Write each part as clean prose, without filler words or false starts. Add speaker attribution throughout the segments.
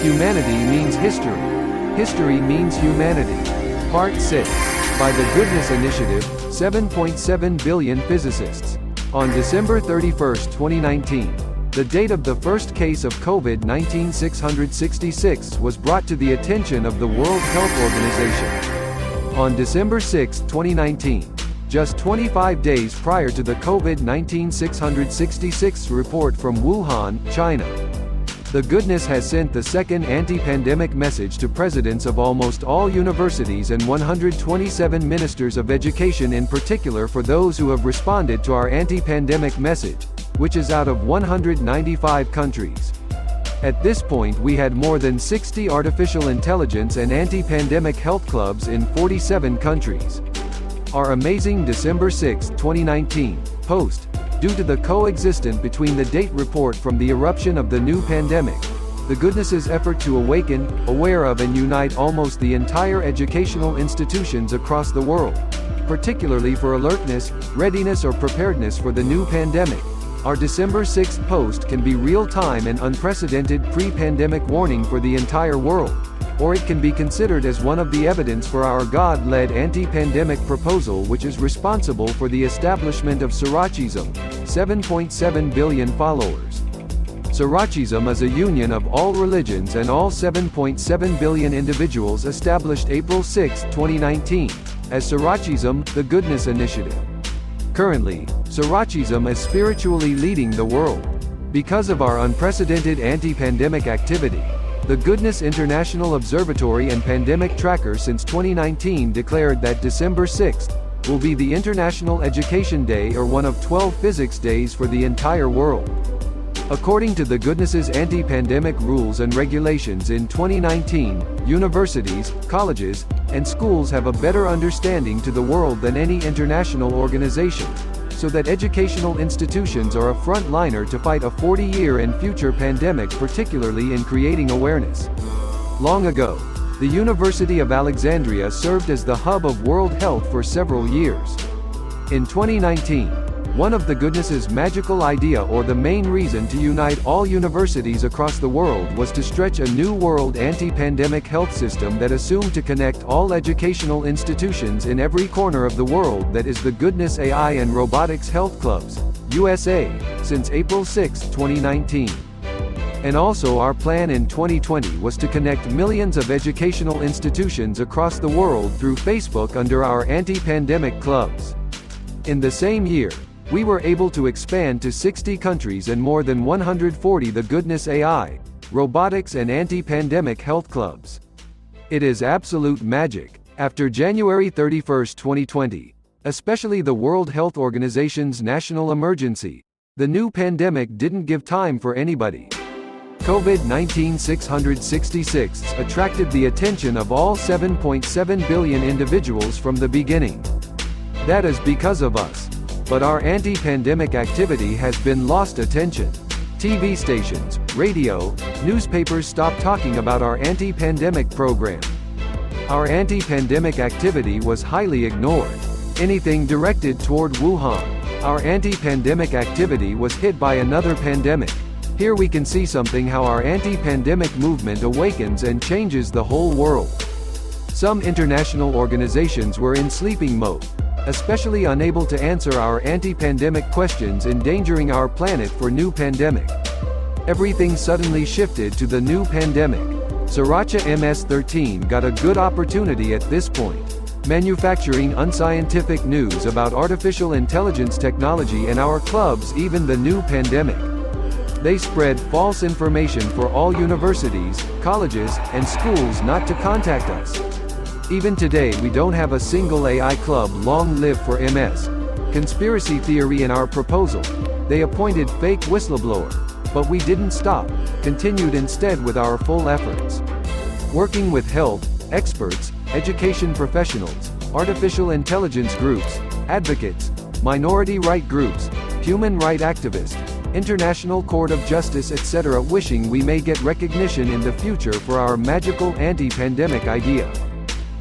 Speaker 1: Humanity means history. History means humanity. Part 6. By the Goodness Initiative, 7.7 billion physicists. On December 31, 2019, the date of the first case of COVID-19 666 was brought to the attention of the World Health Organization. On December 6, 2019, just 25 days prior to the COVID-19 666 report from Wuhan, China, the Goodness has sent the second anti-pandemic message to presidents of almost all universities and 127 ministers of education, in particular for those who have responded to our anti-pandemic message, which is out of 195 countries. At this point we had more than 60 artificial intelligence and anti-pandemic health clubs in 47 countries. Our amazing December 6, 2019, post, due to the coexistence between the date report from the eruption of the new pandemic, the Goodness's effort to awaken, aware of and unite almost the entire educational institutions across the world, particularly for alertness, readiness or preparedness for the new pandemic. Our December 6 post can be real-time and unprecedented pre-pandemic warning for the entire world, or it can be considered as one of the evidence for our God-led anti-pandemic proposal, which is responsible for the establishment of Sarachism, 7.7 billion followers. Sarachism is a union of all religions and all 7.7 billion individuals established April 6, 2019, as Sarachism, the Goodness Initiative. Currently, Sarachism is spiritually leading the world. Because of our unprecedented anti-pandemic activity, the Goodness International Observatory and Pandemic Tracker since 2019 declared that December 6 will be the International Education Day, or one of 12 physics days for the entire world. According to the Goodness's anti-pandemic rules and regulations in 2019, universities, colleges, and schools have a better understanding to the world than any international organization, so that educational institutions are a frontliner to fight a 40-year and future pandemic, particularly in creating awareness. Long ago, the University of Alexandria served as the hub of world health for several years. In 2019, one of the Goodness's magical idea, or the main reason to unite all universities across the world, was to stretch a new world anti-pandemic health system that assumed to connect all educational institutions in every corner of the world. That is the Goodness AI and Robotics Health Clubs, USA, since April 6, 2019. And also our plan in 2020 was to connect millions of educational institutions across the world through Facebook under our anti-pandemic clubs. In the same year, we were able to expand to 60 countries and more than 140 the Goodness AI, Robotics and Anti-Pandemic Health Clubs. It is absolute magic. After January 31, 2020, especially the World Health Organization's national emergency, the new pandemic didn't give time for anybody. COVID-19 666 attracted the attention of all 7.7 billion individuals from the beginning. That is because of us. But our anti-pandemic activity has been lost attention. TV stations, radio, newspapers stopped talking about our anti-pandemic program. Our anti-pandemic activity was highly ignored. Anything directed toward Wuhan, our anti-pandemic activity was hit by another pandemic. Here we can see something how our anti-pandemic movement awakens and changes the whole world. Some international organizations were in sleeping mode, especially unable to answer our anti-pandemic questions, endangering our planet for new pandemic. Everything suddenly shifted to the new pandemic. Sriracha MS-13 got a good opportunity at this point, manufacturing unscientific news about artificial intelligence technology and our clubs, even the new pandemic. They spread false information for all universities, colleges, and schools not to contact us. Even today we don't have a single AI club. Long live for MS. Conspiracy theory in our proposal. They appointed fake whistleblower. But we didn't stop, continued instead with our full efforts. Working with health experts, education professionals, artificial intelligence groups, advocates, minority right groups, human right activists, International Court of Justice, etc., wishing we may get recognition in the future for our magical anti-pandemic idea.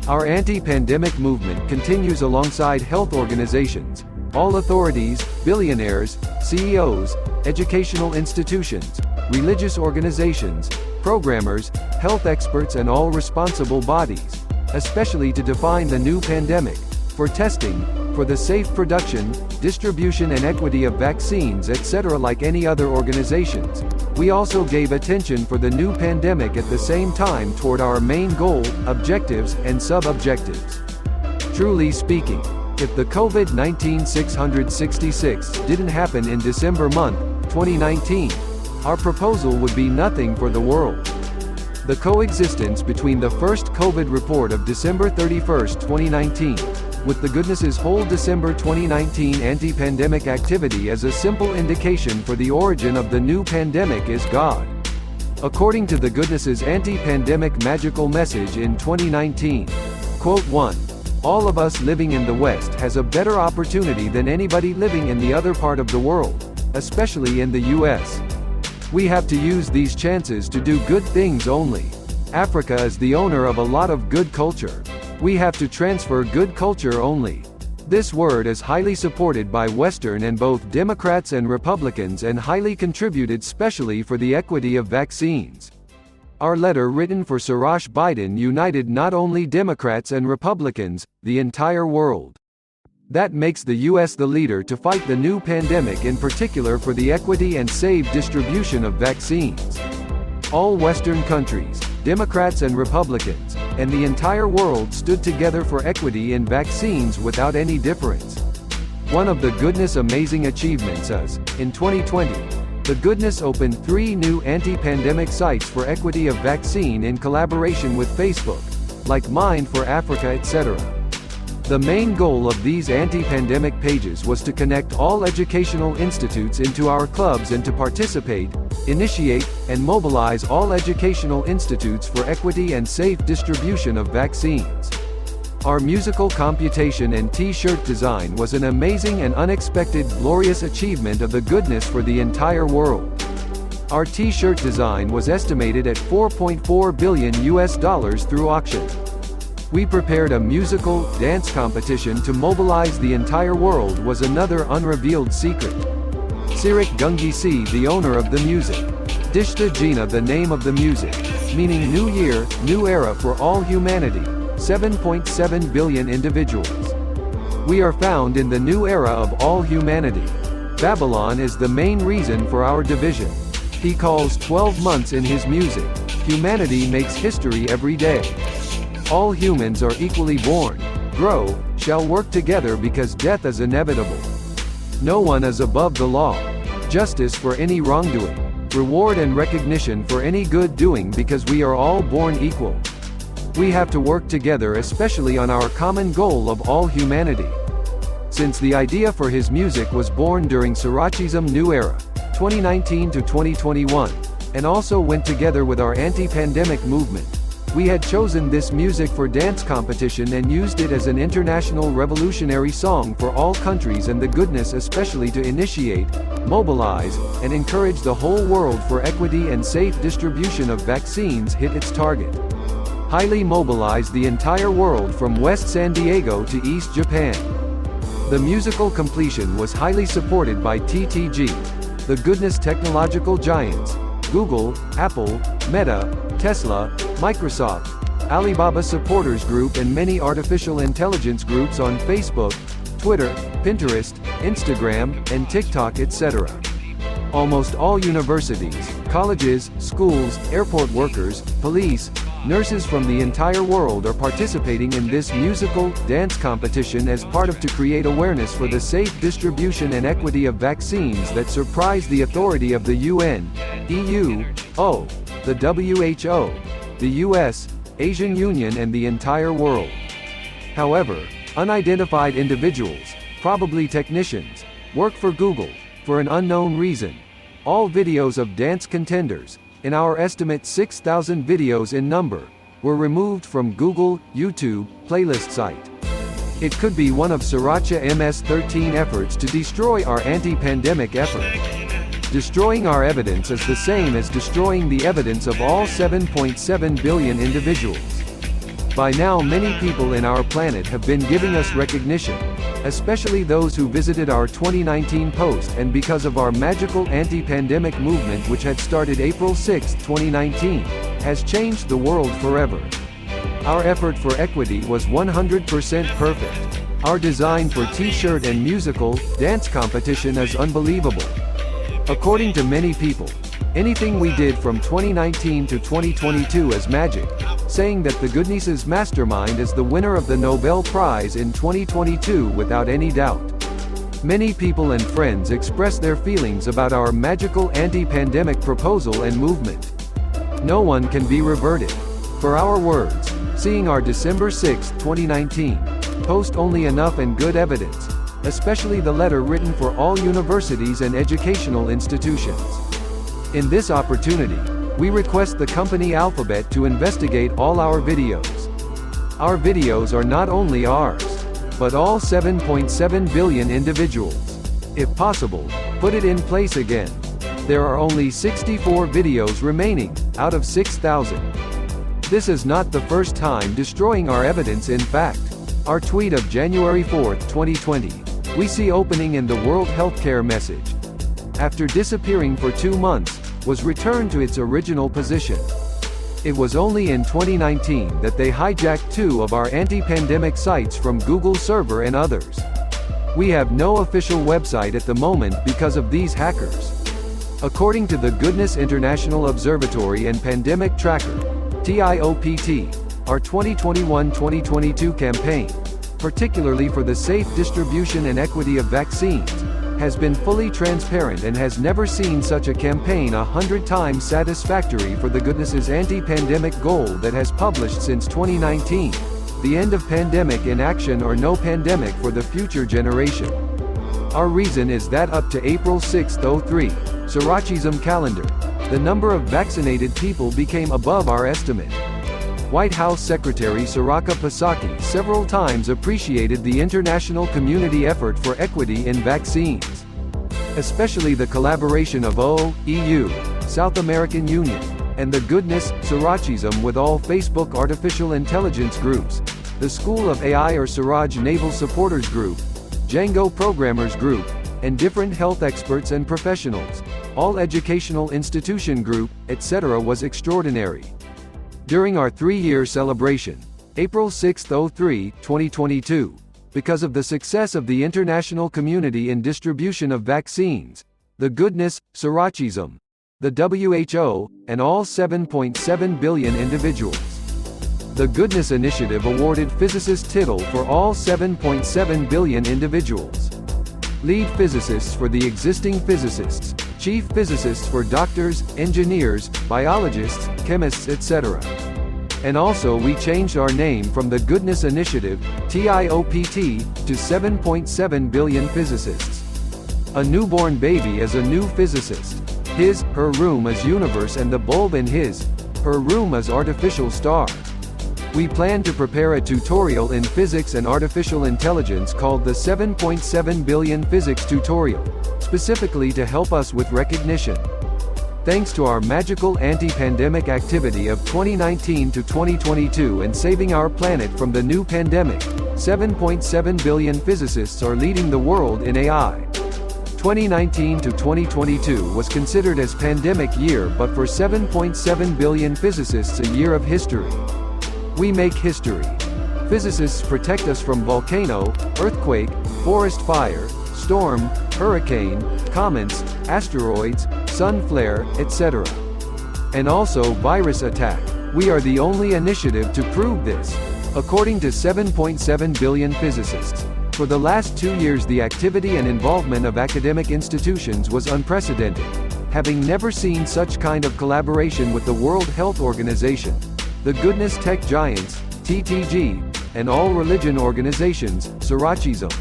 Speaker 1: Our anti-pandemic movement continues alongside health organizations, all authorities, billionaires, CEOs, educational institutions, religious organizations, programmers, health experts and all responsible bodies, especially to define the new pandemic, for testing, for the safe production, distribution and equity of vaccines etc. Like any other organizations, we also gave attention for the new pandemic at the same time toward our main goal, objectives, and sub-objectives. Truly speaking, if the COVID-19 666 didn't happen in December month, 2019, our proposal would be nothing for the world. The coexistence between the first COVID report of December 31, 2019, with the Goodness's whole December 2019 anti-pandemic activity as a simple indication for the origin of the new pandemic is God. According to the Goodness's anti-pandemic magical message in 2019, quote 1, all of us living in the West has a better opportunity than anybody living in the other part of the world, especially in the US. We have to use these chances to do good things only. Africa is the owner of a lot of good culture. We have to transfer good culture only. This word is highly supported by Western and both Democrats and Republicans and highly contributed specially for the equity of vaccines. Our letter written for Soros Biden united not only Democrats and Republicans, the entire world. That makes the US the leader to fight the new pandemic, in particular for the equity and safe distribution of vaccines. All Western countries, Democrats and Republicans, and the entire world stood together for equity in vaccines without any difference. One of the Goodness amazing achievements is, in 2020, the Goodness opened 3 new anti-pandemic sites for equity of vaccine in collaboration with Facebook, like Mind for Africa etc. The main goal of these anti-pandemic pages was to connect all educational institutes into our clubs and to participate, initiate, and mobilize all educational institutes for equity and safe distribution of vaccines. Our musical computation and t-shirt design was an amazing and unexpected glorious achievement of the Goodness for the entire world. Our t-shirt design was estimated at $4.4 billion through auction. We prepared a musical, dance competition to mobilize the entire world was another unrevealed secret. Sirik Gungisi the owner of the music. Dishta Jina the name of the music, meaning New Year, New Era for all humanity, 7.7 billion individuals. We are found in the new era of all humanity. Babylon is the main reason for our division. He calls 12 months in his music. Humanity makes history every day. All humans are equally born, grow, shall work together because death is inevitable. No one is above the law. Justice for any wrongdoing. Reward and recognition for any good doing because we are all born equal. We have to work together especially on our common goal of all humanity. Since the idea for his music was born during Sorochism New Era, 2019 to 2021, and also went together with our anti-pandemic movement, we had chosen this music for dance competition and used it as an international revolutionary song for all countries and the Goodness especially to initiate, mobilize, and encourage the whole world for equity and safe distribution of vaccines hit its target. Highly mobilize the entire world from West San Diego to East Japan. The musical completion was highly supported by TTG, the Goodness technological giants, Google, Apple, Meta, Tesla, Microsoft, Alibaba supporters group and many artificial intelligence groups on Facebook, Twitter, Pinterest, Instagram, and TikTok etc. Almost all universities, colleges, schools, airport workers, police, nurses from the entire world are participating in this musical, dance competition as part of to create awareness for the safe distribution and equity of vaccines that surprise the authority of the UN, EU, the WHO, the US, Asian Union and the entire world. However, unidentified individuals, probably technicians, work for Google, for an unknown reason. All videos of dance contenders, in our estimate 6,000 videos in number, were removed from Google, YouTube, playlist site. It could be one of Sriracha MS-13 efforts to destroy our anti-pandemic effort. Destroying our evidence is the same as destroying the evidence of all 7.7 billion individuals. By now many people in our planet have been giving us recognition, especially those who visited our 2019 post, and because of our magical anti-pandemic movement which had started April 6, 2019, has changed the world forever. Our effort for equity was 100% perfect. Our design for t-shirt and musical, dance competition is unbelievable. According to many people, anything we did from 2019 to 2022 is magic, saying that the Goodness Mastermind is the winner of the Nobel Prize in 2022 without any doubt. Many people and friends express their feelings about our magical anti-pandemic proposal and movement. No one can be reverted. For our words, seeing our December 6, 2019, post only enough and good evidence, especially the letter written for all universities and educational institutions. In this opportunity, we request the company Alphabet to investigate all our videos. Our videos are not only ours, but all 7.7 billion individuals. If possible, put it in place again. There are only 64 videos remaining, out of 6,000. This is not the first time destroying our evidence. In fact, our tweet of January 4, 2020, we see opening in the World Healthcare message, after disappearing for 2 months, was returned to its original position. It was only in 2019 that they hijacked 2 of our anti-pandemic sites from Google server and others. We have no official website at the moment because of these hackers. According to the Goodness International Observatory and Pandemic Tracker, TIOPT, our 2021-2022 campaign, particularly for the safe distribution and equity of vaccines, has been fully transparent and has never seen such a campaign 100 times satisfactory for the Goodness's anti-pandemic goal that has published since 2019, the end of pandemic in action or no pandemic for the future generation. Our reason is that up to April 6, 03, Sirochism calendar, the number of vaccinated people became above our estimate. White House Secretary Saraka Pasaki several times appreciated the international community effort for equity in vaccines, especially the collaboration of EU, South American Union, and the Goodness Sirochism with all Facebook artificial intelligence groups, the School of AI or Siraj Naval Supporters Group, Django Programmers Group, and different health experts and professionals, all educational institution group, etc. was extraordinary. During our 3-year celebration, April 6, 03, 2022, because of the success of the international community in distribution of vaccines, the Goodness Sirochism, the WHO, and all 7.7 billion individuals. The Goodness Initiative awarded physicist title for all 7.7 billion individuals. Lead physicists for the existing physicists, chief physicists for doctors, engineers, biologists, chemists, etc. And also we changed our name from the Goodness Initiative, TIOPT, to 7.7 billion physicists. A newborn baby is a new physicist. His, her room is universe and the bulb in his, her room is artificial star. We plan to prepare a tutorial in physics and artificial intelligence called the 7.7 billion physics tutorial, specifically to help us with recognition. Thanks to our magical anti-pandemic activity of 2019 to 2022 and saving our planet from the new pandemic, 7.7 billion physicists are leading the world in AI. 2019 to 2022 was considered as pandemic year, but for 7.7 billion physicists a year of history. We make history. Physicists protect us from volcano, earthquake, forest fire, storm, hurricane, comets, asteroids, sun flare, etc. And also virus attack. We are the only initiative to prove this. According to 7.7 billion physicists, for the last 2 years the activity and involvement of academic institutions was unprecedented, having never seen such kind of collaboration with the World Health Organization, the Goodness Tech Giants, TTG, and all religion organizations, Sirochism.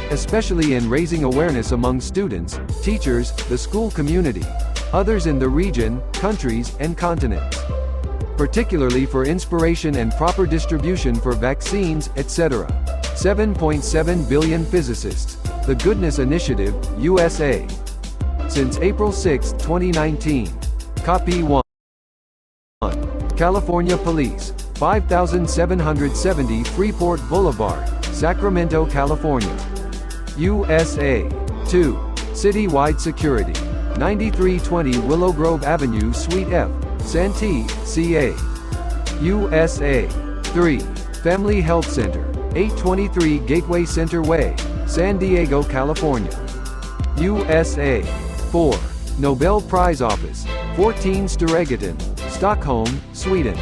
Speaker 1: Especially in raising awareness among students, teachers, the school community, others in the region, countries, and continents. Particularly for inspiration and proper distribution for vaccines, etc. 7.7 billion physicists, the Goodness Initiative, USA. Since April 6, 2019. Copy 1. California Police, 5770 Freeport Boulevard, Sacramento, California. USA. 2. Citywide security. 9320 Willow Grove Avenue Suite F, Santee, CA. USA. 3. Family Health Center. 823 Gateway Center Way, San Diego, California. USA. 4. Nobel Prize Office. 14 Sturegaten, Stockholm, Sweden.